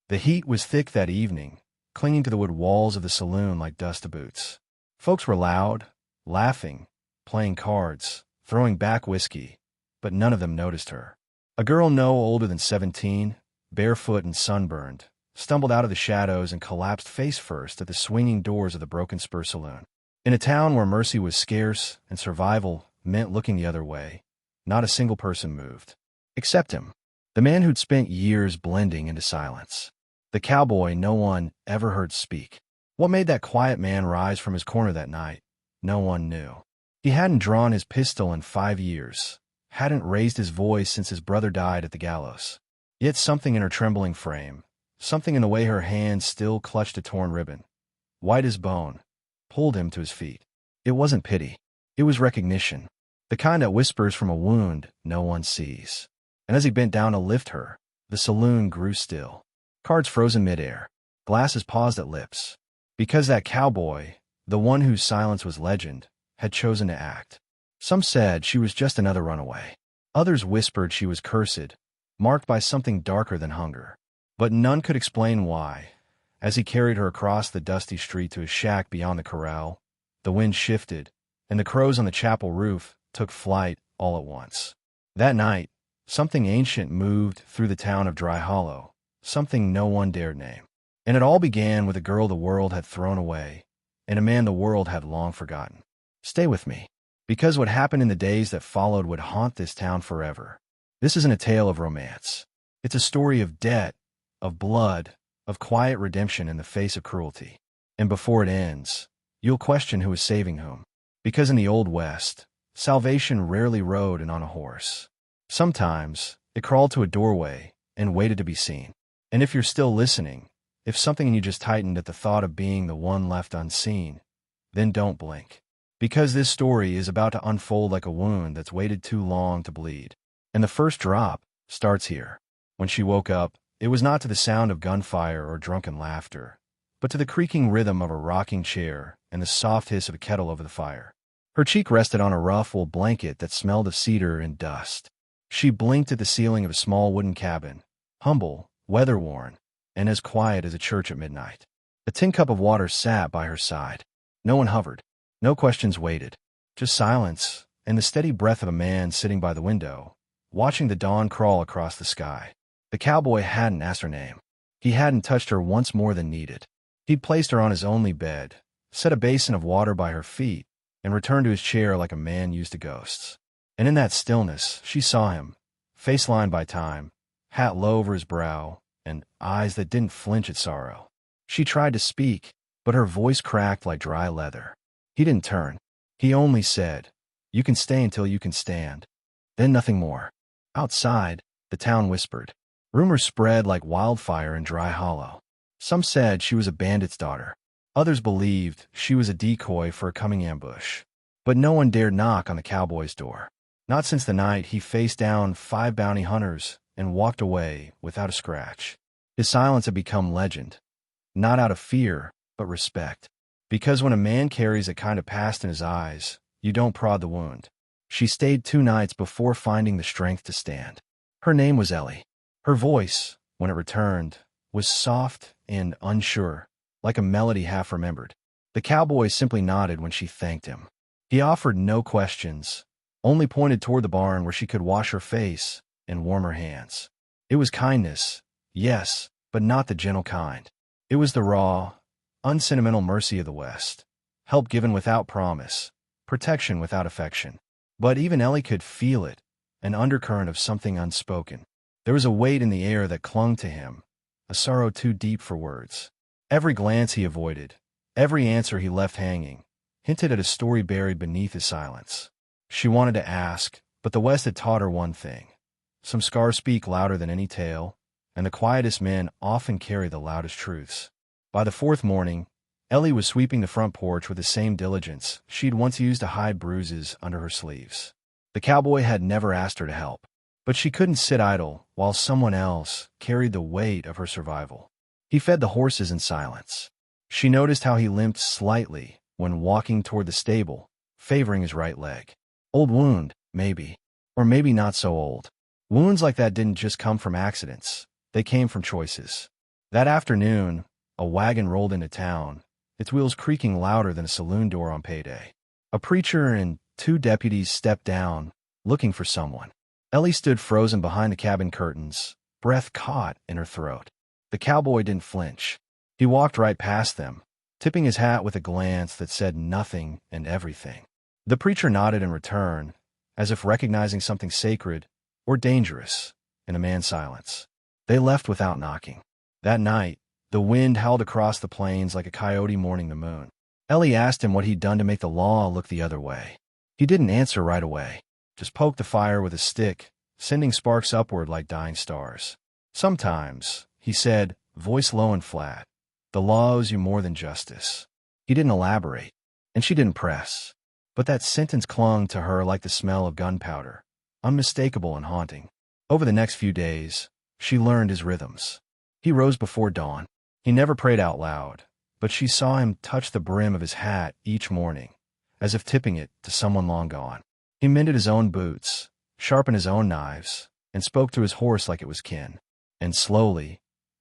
The heat was thick that evening, clinging to the wood walls of the saloon like dust to boots. Folks were loud, laughing, playing cards, throwing back whiskey, but none of them noticed her. A girl no older than 17, barefoot and sunburned, stumbled out of the shadows and collapsed face first at the swinging doors of the Broken Spur Saloon. In a town where mercy was scarce and survival meant looking the other way, not a single person moved. Except him, the man who'd spent years blending into silence. The cowboy no one ever heard speak. What made that quiet man rise from his corner that night? No one knew. He hadn't drawn his pistol in 5 years, hadn't raised his voice since his brother died at the gallows. Yet something in her trembling frame, something in the way her hand still clutched a torn ribbon, white as bone, pulled him to his feet. It wasn't pity. It was recognition, the kind that whispers from a wound no one sees. And as he bent down to lift her, the saloon grew still. Cards froze in midair, glasses paused at lips. Because that cowboy, the one whose silence was legend, had chosen to act. Some said she was just another runaway. Others whispered she was cursed, marked by something darker than hunger. But none could explain why. As he carried her across the dusty street to his shack beyond the corral, the wind shifted, and the crows on the chapel roof took flight all at once. That night, something ancient moved through the town of Dry Hollow, something no one dared name. And it all began with a girl the world had thrown away, and a man the world had long forgotten. Stay with me, because what happened in the days that followed would haunt this town forever. This isn't a tale of romance. It's a story of debt, of blood, of quiet redemption in the face of cruelty. And before it ends, you'll question who is saving whom. Because in the Old West, salvation rarely rode in on a horse. Sometimes, it crawled to a doorway and waited to be seen. And if you're still listening, if something in you just tightened at the thought of being the one left unseen, then don't blink. Because this story is about to unfold like a wound that's waited too long to bleed. And the first drop starts here. When she woke up, it was not to the sound of gunfire or drunken laughter, but to the creaking rhythm of a rocking chair and the soft hiss of a kettle over the fire. Her cheek rested on a rough wool blanket that smelled of cedar and dust. She blinked at the ceiling of a small wooden cabin, humble, weather-worn, and as quiet as a church at midnight. A tin cup of water sat by her side. No one hovered. No questions waited. Just silence and the steady breath of a man sitting by the window, watching the dawn crawl across the sky. The cowboy hadn't asked her name. He hadn't touched her once more than needed. He'd placed her on his only bed, set a basin of water by her feet, and returned to his chair like a man used to ghosts. And in that stillness, she saw him, face lined by time, hat low over his brow, and eyes that didn't flinch at sorrow. She tried to speak, but her voice cracked like dry leather. He didn't turn. He only said, "You can stay until you can stand." Then nothing more. Outside, the town whispered. Rumors spread like wildfire in Dry Hollow. Some said she was a bandit's daughter. Others believed she was a decoy for a coming ambush. But no one dared knock on the cowboy's door. Not since the night he faced down 5 bounty hunters and walked away without a scratch. His silence had become legend, not out of fear, but respect. Because when a man carries a kind of past in his eyes, you don't prod the wound. She stayed 2 nights before finding the strength to stand. Her name was Ellie. Her voice, when it returned, was soft and unsure, like a melody half remembered. The cowboy simply nodded when she thanked him. He offered no questions, only pointed toward the barn where she could wash her face and warm her hands. It was kindness, yes, but not the gentle kind. It was the raw, unsentimental mercy of the West, help given without promise, protection without affection. But even Ellie could feel it, an undercurrent of something unspoken. There was a weight in the air that clung to him, a sorrow too deep for words. Every glance he avoided, every answer he left hanging, hinted at a story buried beneath his silence. She wanted to ask, but the West had taught her one thing. Some scars speak louder than any tale, and the quietest men often carry the loudest truths. By the 4th morning, Ellie was sweeping the front porch with the same diligence she'd once used to hide bruises under her sleeves. The cowboy had never asked her to help, but she couldn't sit idle while someone else carried the weight of her survival. He fed the horses in silence. She noticed how he limped slightly when walking toward the stable, favoring his right leg. Old wound, maybe, or maybe not so old. Wounds like that didn't just come from accidents. They came from choices. That afternoon, a wagon rolled into town, its wheels creaking louder than a saloon door on payday. A preacher and 2 deputies stepped down, looking for someone. Ellie stood frozen behind the cabin curtains, breath caught in her throat. The cowboy didn't flinch. He walked right past them, tipping his hat with a glance that said nothing and everything. The preacher nodded in return, as if recognizing something sacred or dangerous in a man's silence. They left without knocking. That night, the wind howled across the plains like a coyote mourning the moon. Ellie asked him what he'd done to make the law look the other way. He didn't answer right away, just poked the fire with a stick, sending sparks upward like dying stars. Sometimes, he said, voice low and flat, the law owes you more than justice. He didn't elaborate, and she didn't press. But that sentence clung to her like the smell of gunpowder, unmistakable and haunting. Over the next few days, she learned his rhythms. He rose before dawn. He never prayed out loud, but she saw him touch the brim of his hat each morning, as if tipping it to someone long gone. He mended his own boots, sharpened his own knives, and spoke to his horse like it was kin. And slowly,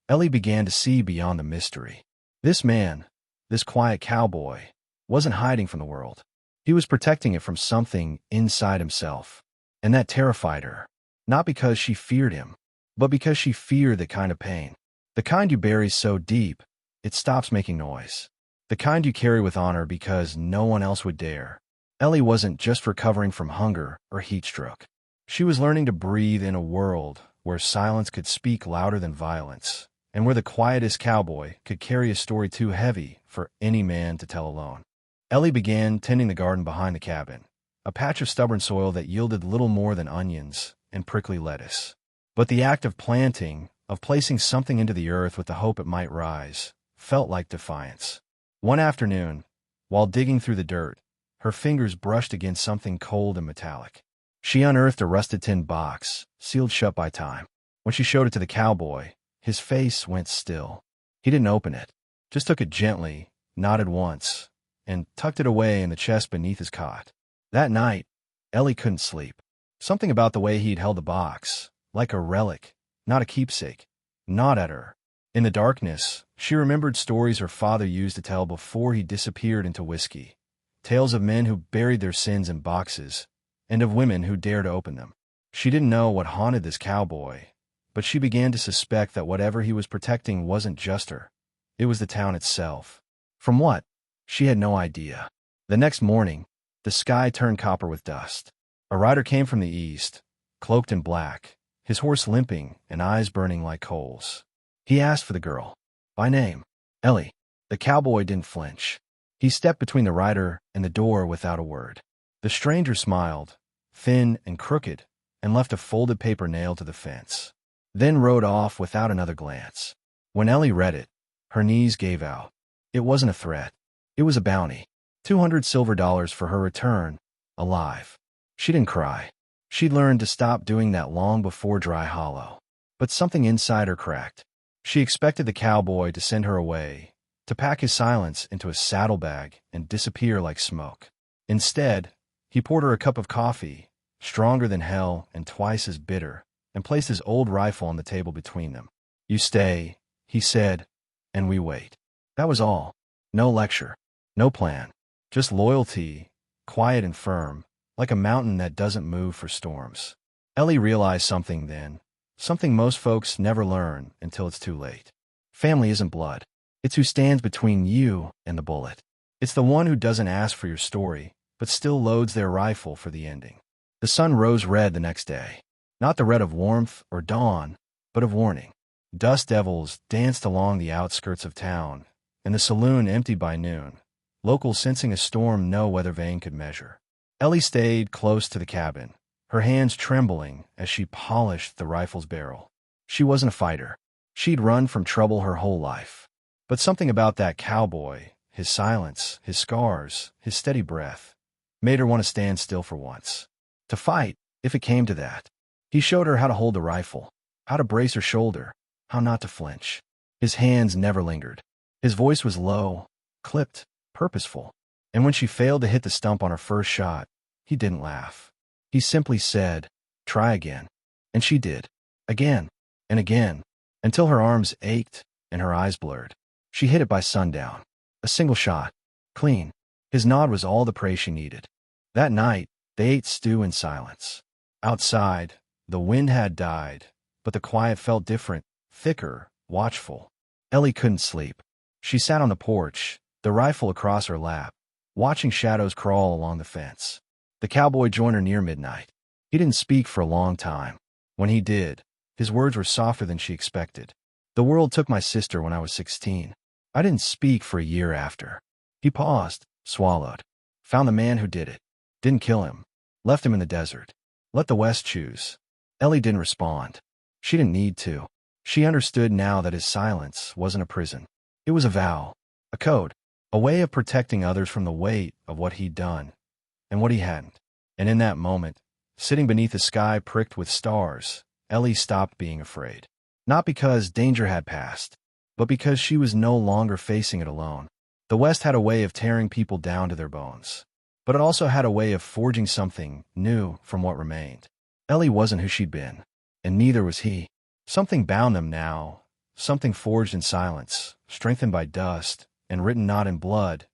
Ellie began to see beyond the mystery. This man, this quiet cowboy, wasn't hiding from the world. He was protecting it from something inside himself, and that terrified her, not because she feared him, but because she feared the kind of pain. The kind you bury so deep, it stops making noise. The kind you carry with honor because no one else would dare. Ellie wasn't just recovering from hunger or heat stroke. She was learning to breathe in a world where silence could speak louder than violence, and where the quietest cowboy could carry a story too heavy for any man to tell alone. Ellie began tending the garden behind the cabin, a patch of stubborn soil that yielded little more than onions and prickly lettuce. But the act of planting, of placing something into the earth with the hope it might rise, felt like defiance. One afternoon, while digging through the dirt, her fingers brushed against something cold and metallic. She unearthed a rusted tin box, sealed shut by time. When she showed it to the cowboy, his face went still. He didn't open it, just took it gently, nodded once, and tucked it away in the chest beneath his cot. That night, Ellie couldn't sleep. Something about the way he'd held the box, like a relic, not a keepsake, gnawed at her. In the darkness, she remembered stories her father used to tell before he disappeared into whiskey. Tales of men who buried their sins in boxes, and of women who dared to open them. She didn't know what haunted this cowboy, but she began to suspect that whatever he was protecting wasn't just her. It was the town itself. From what? She had no idea. The next morning, the sky turned copper with dust. A rider came from the east, cloaked in black, his horse limping and eyes burning like coals. He asked for the girl, by name, Ellie. The cowboy didn't flinch. He stepped between the rider and the door without a word. The stranger smiled, thin and crooked, and left a folded paper nailed to the fence, then rode off without another glance. When Ellie read it, her knees gave out. It wasn't a threat. It was a bounty. $200 for her return, alive. She didn't cry. She'd learned to stop doing that long before Dry Hollow. But something inside her cracked. She expected the cowboy to send her away, to pack his silence into a saddlebag and disappear like smoke. Instead, he poured her a cup of coffee, stronger than hell and twice as bitter, and placed his old rifle on the table between them. You stay, he said, and we wait. That was all. No lecture. No plan. Just loyalty, quiet and firm, like a mountain that doesn't move for storms. Ellie realized something then, something most folks never learn until it's too late. Family isn't blood. It's who stands between you and the bullet. It's the one who doesn't ask for your story, but still loads their rifle for the ending. The sun rose red the next day. Not the red of warmth or dawn, but of warning. Dust devils danced along the outskirts of town, and the saloon emptied by noon, locals sensing a storm no weather vane could measure. Ellie stayed close to the cabin, her hands trembling as she polished the rifle's barrel. She wasn't a fighter. She'd run from trouble her whole life. But something about that cowboy, his silence, his scars, his steady breath, made her want to stand still for once. To fight, if it came to that. He showed her how to hold the rifle, how to brace her shoulder, how not to flinch. His hands never lingered. His voice was low, clipped, purposeful. And when she failed to hit the stump on her first shot, he didn't laugh. He simply said, "Try again." And she did. Again and again, until her arms ached and her eyes blurred. She hit it by sundown. A single shot. Clean. His nod was all the praise she needed. That night, they ate stew in silence. Outside, the wind had died, but the quiet felt different, thicker, watchful. Ellie couldn't sleep. She sat on the porch, the rifle across her lap, watching shadows crawl along the fence. The cowboy joined her near midnight. He didn't speak for a long time. When he did, his words were softer than she expected. The world took my sister when I was 16. I didn't speak for a year after. He paused, swallowed. Found the man who did it. Didn't kill him. Left him in the desert. Let the West choose. Ellie didn't respond. She didn't need to. She understood now that his silence wasn't a prison. It was a vow, a code, a way of protecting others from the weight of what he'd done and what he hadn't. And in that moment, sitting beneath a sky pricked with stars, Ellie stopped being afraid. Not because danger had passed, but because she was no longer facing it alone. The West had a way of tearing people down to their bones, but it also had a way of forging something new from what remained. Ellie wasn't who she'd been, and neither was he. Something bound them now, something forged in silence, strengthened by dust, and written not in blood,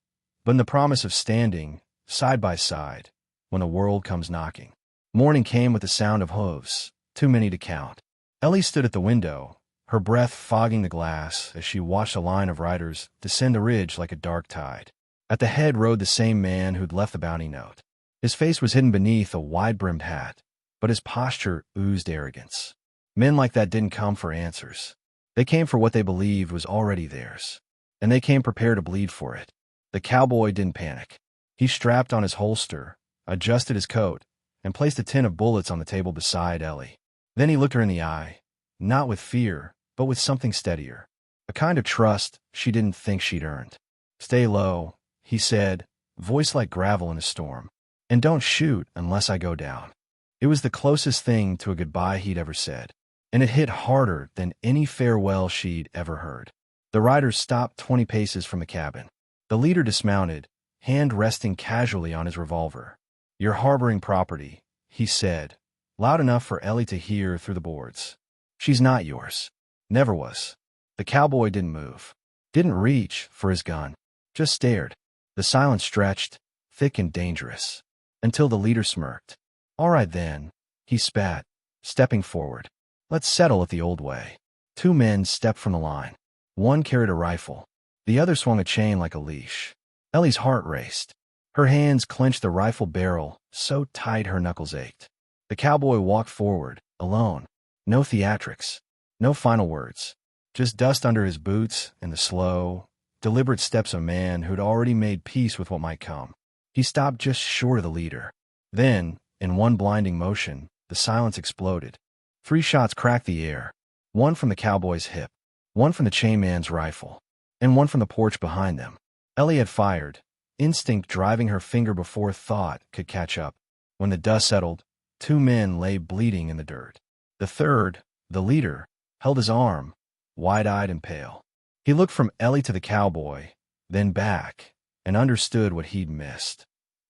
but in the promise of standing, side by side, when the world comes knocking. Morning came with the sound of hooves, too many to count. Ellie stood at the window, her breath fogging the glass as she watched a line of riders descend the ridge like a dark tide. At the head rode the same man who'd left the bounty note. His face was hidden beneath a wide-brimmed hat, but his posture oozed arrogance. Men like that didn't come for answers. They came for what they believed was already theirs, and they came prepared to bleed for it. The cowboy didn't panic. He strapped on his holster, adjusted his coat, and placed a tin of bullets on the table beside Ellie. Then he looked her in the eye, not with fear, but with something steadier, a kind of trust she didn't think she'd earned. "Stay low," he said, voice like gravel in a storm, "and don't shoot unless I go down." It was the closest thing to a goodbye he'd ever said, and it hit harder than any farewell she'd ever heard. The riders stopped 20 paces from the cabin. The leader dismounted, hand resting casually on his revolver. "You're harboring property," he said, loud enough for Ellie to hear through the boards. "She's not yours. Never was." The cowboy didn't move, didn't reach for his gun, just stared. The silence stretched, thick and dangerous, until the leader smirked. "All right then," he spat, stepping forward. "Let's settle it the old way." Two men stepped from the line. One carried a rifle. The other swung a chain like a leash. Ellie's heart raced. Her hands clenched the rifle barrel so tight her knuckles ached. The cowboy walked forward, alone. No theatrics. No final words. Just dust under his boots and the slow, deliberate steps of a man who'd already made peace with what might come. He stopped just short of the leader. Then, in one blinding motion, the silence exploded. 3 shots cracked the air. One from the cowboy's hip, one from the chainman's rifle, and one from the porch behind them. Ellie had fired, instinct driving her finger before thought could catch up. When the dust settled, 2 men lay bleeding in the dirt. The third, the leader, held his arm, wide-eyed and pale. He looked from Ellie to the cowboy, then back, and understood what he'd missed.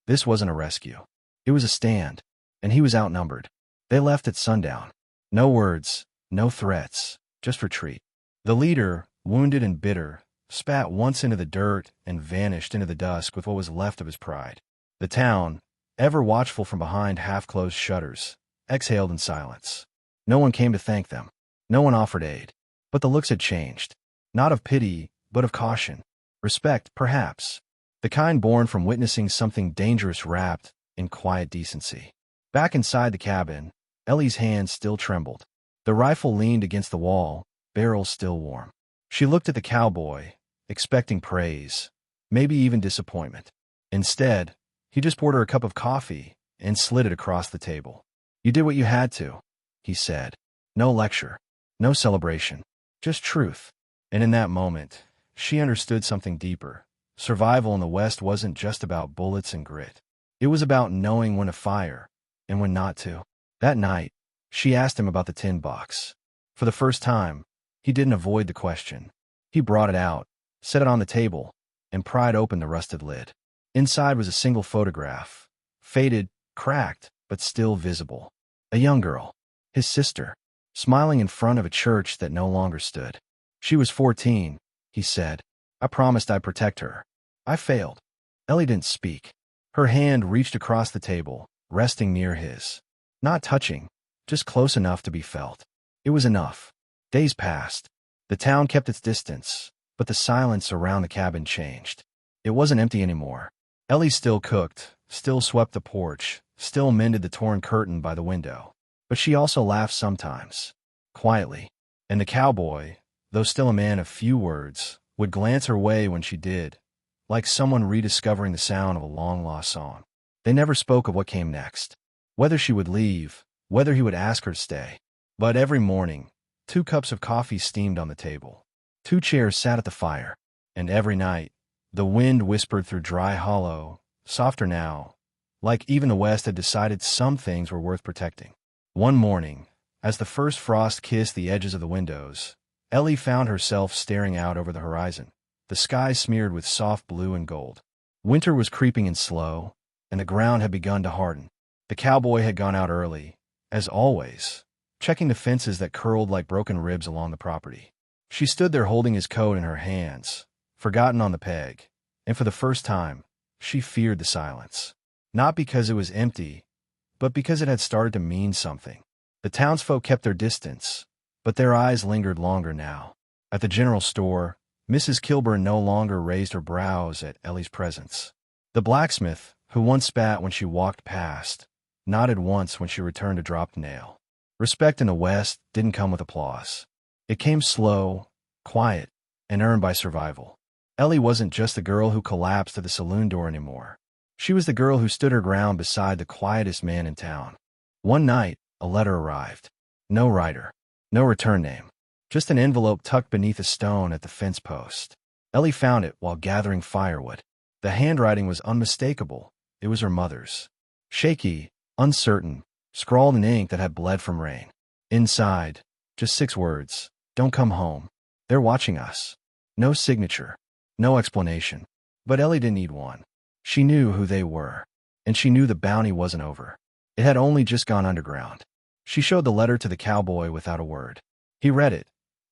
This wasn't a rescue. It was a stand, and he was outnumbered. They left at sundown. No words, no threats, just retreat. The leader, wounded and bitter, spat once into the dirt and vanished into the dusk with what was left of his pride. The town, ever watchful from behind half-closed shutters, exhaled in silence. No one came to thank them. No one offered aid. But the looks had changed. Not of pity, but of caution. Respect, perhaps. The kind born from witnessing something dangerous wrapped in quiet decency. Back inside the cabin, Ellie's hands still trembled. The rifle leaned against the wall, barrel still warm. She looked at the cowboy, expecting praise, maybe even disappointment. Instead, he just poured her a cup of coffee and slid it across the table. "You did what you had to," he said. No lecture, no celebration, just truth. And in that moment, she understood something deeper. Survival in the West wasn't just about bullets and grit. It was about knowing when to fire and when not to. That night, she asked him about the tin box. For the first time, he didn't avoid the question. He brought it out, set it on the table, and pried open the rusted lid. Inside was a single photograph, faded, cracked, but still visible. A young girl, his sister, smiling in front of a church that no longer stood. She was 14, he said. I promised I'd protect her. I failed. Ellie didn't speak. Her hand reached across the table, resting near his. Not touching, just close enough to be felt. It was enough. Days passed. The town kept its distance, but the silence around the cabin changed. It wasn't empty anymore. Ellie still cooked, still swept the porch, still mended the torn curtain by the window. But she also laughed sometimes, quietly. And the cowboy, though still a man of few words, would glance her way when she did, like someone rediscovering the sound of a long-lost song. They never spoke of what came next, whether she would leave, whether he would ask her to stay. But every morning, 2 cups of coffee steamed on the table. 2 chairs sat at the fire. And every night, the wind whispered through Dry Hollow, softer now, like even the West had decided some things were worth protecting. One morning, as the first frost kissed the edges of the windows, Ellie found herself staring out over the horizon, the sky smeared with soft blue and gold. Winter was creeping in slow, and the ground had begun to harden. The cowboy had gone out early, as always, checking the fences that curled like broken ribs along the property. She stood there holding his coat in her hands, forgotten on the peg, and for the first time, she feared the silence. Not because it was empty, but because it had started to mean something. The townsfolk kept their distance, but their eyes lingered longer now. At the general store, Mrs. Kilburn no longer raised her brows at Ellie's presence. The blacksmith, who once spat when she walked past, nodded once when she returned a dropped nail. Respect in the West didn't come with applause. It came slow, quiet, and earned by survival. Ellie wasn't just the girl who collapsed to the saloon door anymore. She was the girl who stood her ground beside the quietest man in town. One night, a letter arrived. No writer. No return name. Just an envelope tucked beneath a stone at the fence post. Ellie found it while gathering firewood. The handwriting was unmistakable. It was her mother's. Shaky, uncertain, scrawled in ink that had bled from rain. Inside, just 6 words. Don't come home. They're watching us. No signature. No explanation. But Ellie didn't need one. She knew who they were. And she knew the bounty wasn't over. It had only just gone underground. She showed the letter to the cowboy without a word. He read it,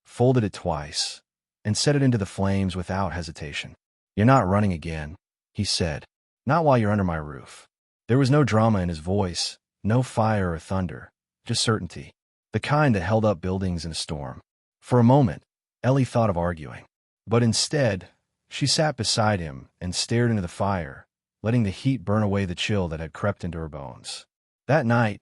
folded it twice, and set it into the flames without hesitation. You're not running again, he said. Not while you're under my roof. There was no drama in his voice, no fire or thunder, just certainty. The kind that held up buildings in a storm. For a moment, Ellie thought of arguing. But instead, she sat beside him and stared into the fire, letting the heat burn away the chill that had crept into her bones. That night,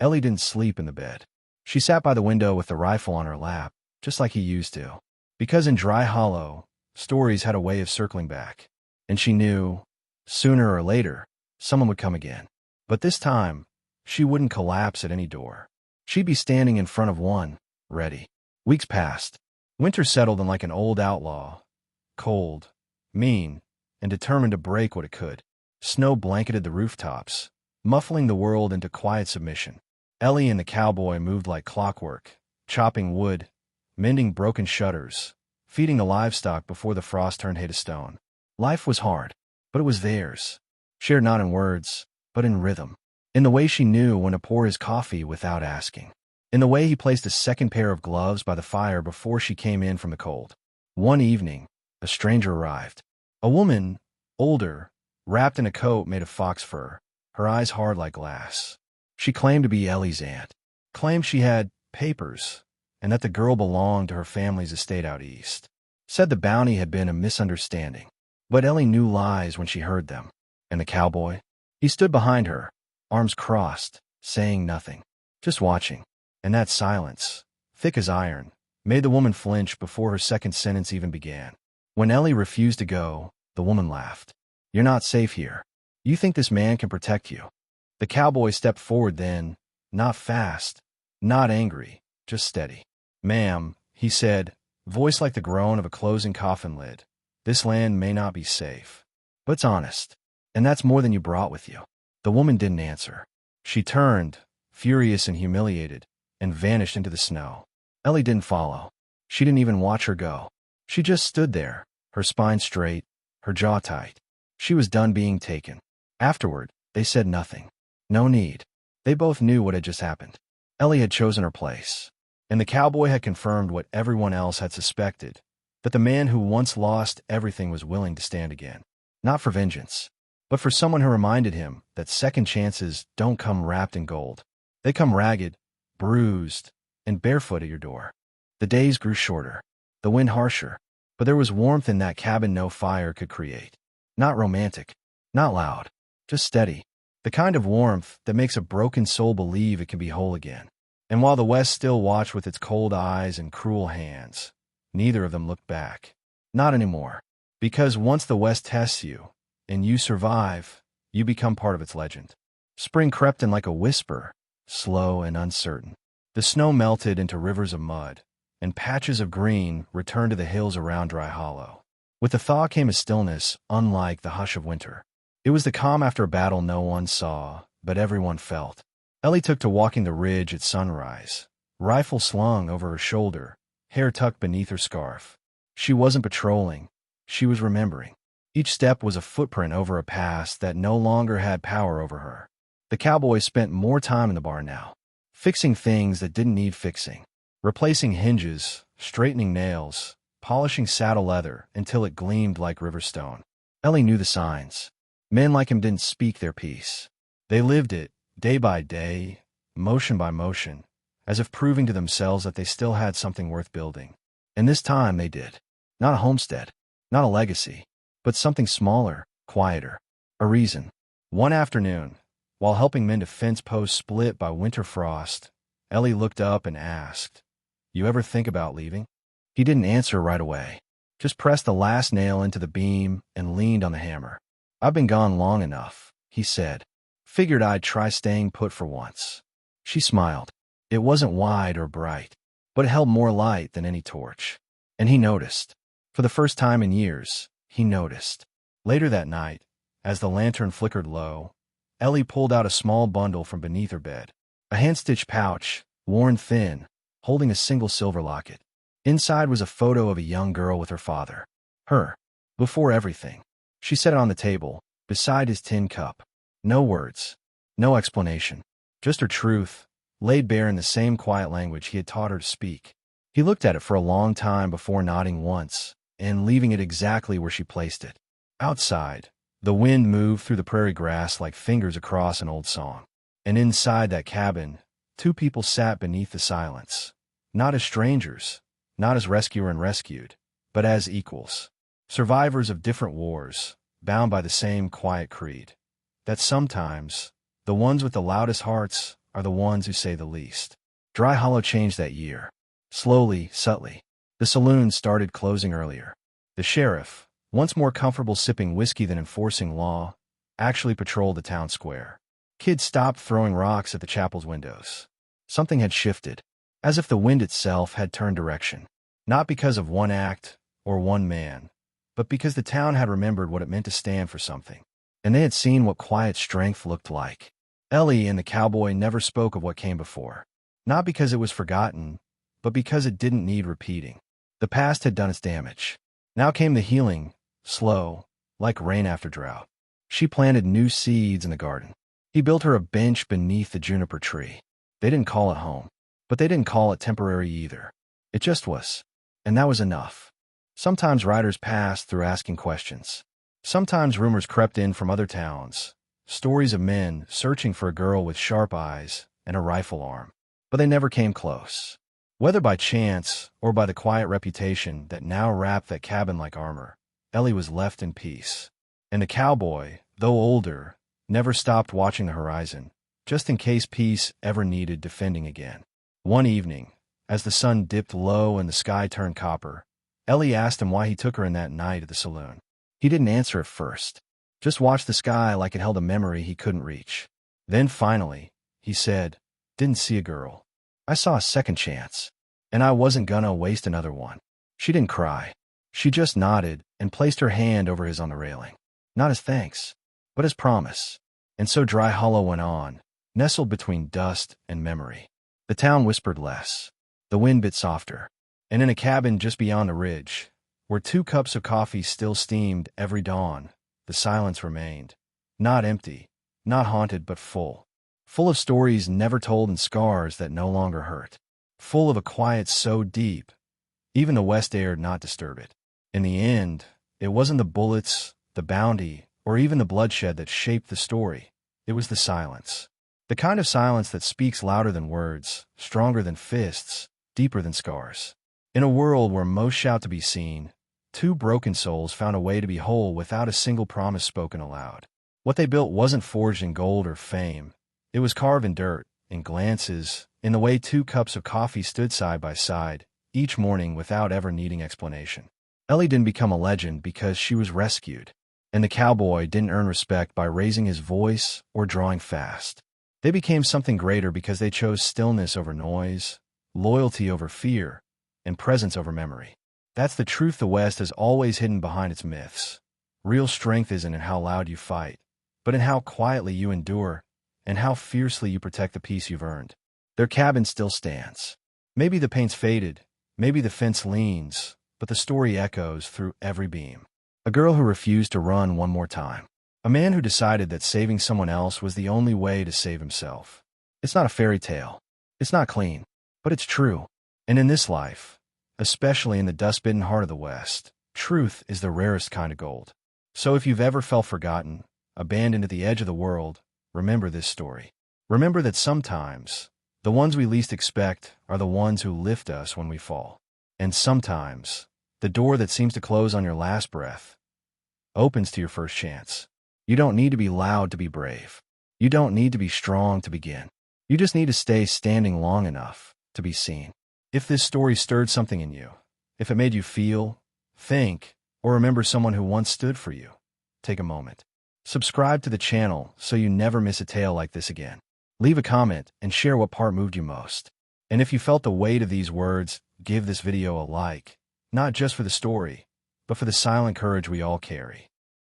Ellie didn't sleep in the bed. She sat by the window with the rifle on her lap, just like he used to. Because in Dry Hollow, stories had a way of circling back. And she knew, sooner or later, someone would come again. But this time, she wouldn't collapse at any door. She'd be standing in front of one, ready. Weeks passed. Winter settled in like an old outlaw. Cold, mean, and determined to break what it could. Snow blanketed the rooftops, muffling the world into quiet submission. Ellie and the cowboy moved like clockwork, chopping wood, mending broken shutters, feeding the livestock before the frost turned hay to stone. Life was hard, but it was theirs, shared not in words, but in rhythm. In the way she knew when to pour his coffee without asking. In the way he placed a second pair of gloves by the fire before she came in from the cold. One evening, a stranger arrived. A woman, older, wrapped in a coat made of fox fur, her eyes hard like glass. She claimed to be Ellie's aunt, claimed she had papers, and that the girl belonged to her family's estate out east. Said the bounty had been a misunderstanding. But Ellie knew lies when she heard them. And the cowboy? He stood behind her, arms crossed, saying nothing, just watching. And that silence, thick as iron, made the woman flinch before her second sentence even began. When Ellie refused to go, the woman laughed. You're not safe here. You think this man can protect you. The cowboy stepped forward then, not fast, not angry, just steady. Ma'am, he said, voice like the groan of a closing coffin lid. This land may not be safe, but it's honest, and that's more than you brought with you. The woman didn't answer. She turned, furious and humiliated, and vanished into the snow. Ellie didn't follow. She didn't even watch her go. She just stood there, her spine straight, her jaw tight. She was done being taken. Afterward, they said nothing. No need. They both knew what had just happened. Ellie had chosen her place. And the cowboy had confirmed what everyone else had suspected, that the man who once lost everything was willing to stand again. Not for vengeance, but for someone who reminded him that second chances don't come wrapped in gold. They come ragged, bruised, and barefoot at your door. The days grew shorter, the wind harsher, but there was warmth in that cabin no fire could create. Not romantic, not loud, just steady. The kind of warmth that makes a broken soul believe it can be whole again. And while the West still watched with its cold eyes and cruel hands, neither of them looked back. Not anymore. Because once the West tests you, and you survive, you become part of its legend. Spring crept in like a whisper, slow and uncertain. The snow melted into rivers of mud, and patches of green returned to the hills around Dry Hollow. With the thaw came a stillness unlike the hush of winter. It was the calm after a battle no one saw, but everyone felt. Ellie took to walking the ridge at sunrise, rifle slung over her shoulder, hair tucked beneath her scarf. She wasn't patrolling, she was remembering. Each step was a footprint over a past that no longer had power over her. The cowboy spent more time in the barn now, fixing things that didn't need fixing, replacing hinges, straightening nails, polishing saddle leather until it gleamed like river stone. Ellie knew the signs. Men like him didn't speak their piece. They lived it, day by day, motion by motion, as if proving to themselves that they still had something worth building. And this time they did. Not a homestead, not a legacy, but something smaller, quieter. A reason. One afternoon, while helping mend a fence post split by winter frost, Ellie looked up and asked, "You ever think about leaving?" He didn't answer right away, just pressed the last nail into the beam and leaned on the hammer. "I've been gone long enough," he said. "Figured I'd try staying put for once." She smiled. It wasn't wide or bright, but it held more light than any torch. And he noticed. For the first time in years, he noticed. Later that night, as the lantern flickered low, Ellie pulled out a small bundle from beneath her bed. A hand-stitched pouch, worn thin, holding a single silver locket. Inside was a photo of a young girl with her father. Her. Before everything. She set it on the table, beside his tin cup. No words. No explanation. Just her truth, laid bare in the same quiet language he had taught her to speak. He looked at it for a long time before nodding once, and leaving it exactly where she placed it. Outside, the wind moved through the prairie grass like fingers across an old song. And inside that cabin, two people sat beneath the silence. Not as strangers, not as rescuer and rescued, but as equals. Survivors of different wars, bound by the same quiet creed. That sometimes, the ones with the loudest hearts are the ones who say the least. Dry Hollow changed that year. Slowly, subtly. The saloons started closing earlier. The sheriff, once more comfortable sipping whiskey than enforcing law, actually patrolled the town square. Kids stopped throwing rocks at the chapel's windows. Something had shifted, as if the wind itself had turned direction. Not because of one act or one man, but because the town had remembered what it meant to stand for something. And they had seen what quiet strength looked like. Ellie and the cowboy never spoke of what came before. Not because it was forgotten, but because it didn't need repeating. The past had done its damage. Now came the healing, slow, like rain after drought. She planted new seeds in the garden. He built her a bench beneath the juniper tree. They didn't call it home, but they didn't call it temporary either. It just was. And that was enough. Sometimes riders passed through asking questions. Sometimes rumors crept in from other towns, stories of men searching for a girl with sharp eyes and a rifle arm. But they never came close. Whether by chance or by the quiet reputation that now wrapped that cabin like armor, Ellie was left in peace. And the cowboy, though older, never stopped watching the horizon, just in case peace ever needed defending again. One evening, as the sun dipped low and the sky turned copper, Ellie asked him why he took her in that night at the saloon. He didn't answer at first, just watched the sky like it held a memory he couldn't reach. Then finally, he said, "Didn't see a girl. I saw a second chance, and I wasn't gonna waste another one." She didn't cry. She just nodded and placed her hand over his on the railing. Not as thanks, but as promise. And so Dry Hollow went on, nestled between dust and memory. The town whispered less. The wind bit softer. And in a cabin just beyond the ridge, where 2 cups of coffee still steamed every dawn, the silence remained. Not empty, not haunted, but full. Full of stories never told and scars that no longer hurt. full of a quiet so deep, even the West dared not disturb it. In the end, it wasn't the bullets, the bounty, or even the bloodshed that shaped the story. It was the silence. The kind of silence that speaks louder than words, stronger than fists, deeper than scars. In a world where most shout to be seen, two broken souls found a way to be whole without a single promise spoken aloud. What they built wasn't forged in gold or fame. It was carved in dirt, in glances, in the way two cups of coffee stood side by side, each morning without ever needing explanation. Ellie didn't become a legend because she was rescued, and the cowboy didn't earn respect by raising his voice or drawing fast. They became something greater because they chose stillness over noise, loyalty over fear, and presence over memory. That's the truth the West has always hidden behind its myths. Real strength isn't in how loud you fight, but in how quietly you endure and how fiercely you protect the peace you've earned. Their cabin still stands. Maybe the paint's faded, maybe the fence leans, but the story echoes through every beam. A girl who refused to run one more time. A man who decided that saving someone else was the only way to save himself. It's not a fairy tale. It's not clean, but it's true. And in this life, especially in the dust-bitten heart of the West, truth is the rarest kind of gold. So if you've ever felt forgotten, abandoned at the edge of the world, remember this story. Remember that sometimes, the ones we least expect are the ones who lift us when we fall. And sometimes, the door that seems to close on your last breath opens to your first chance. You don't need to be loud to be brave. You don't need to be strong to begin. You just need to stay standing long enough to be seen. If this story stirred something in you, if it made you feel, think, or remember someone who once stood for you, take a moment. Subscribe to the channel so you never miss a tale like this again. Leave a comment and share what part moved you most. And if you felt the weight of these words, give this video a like, not just for the story, but for the silent courage we all carry.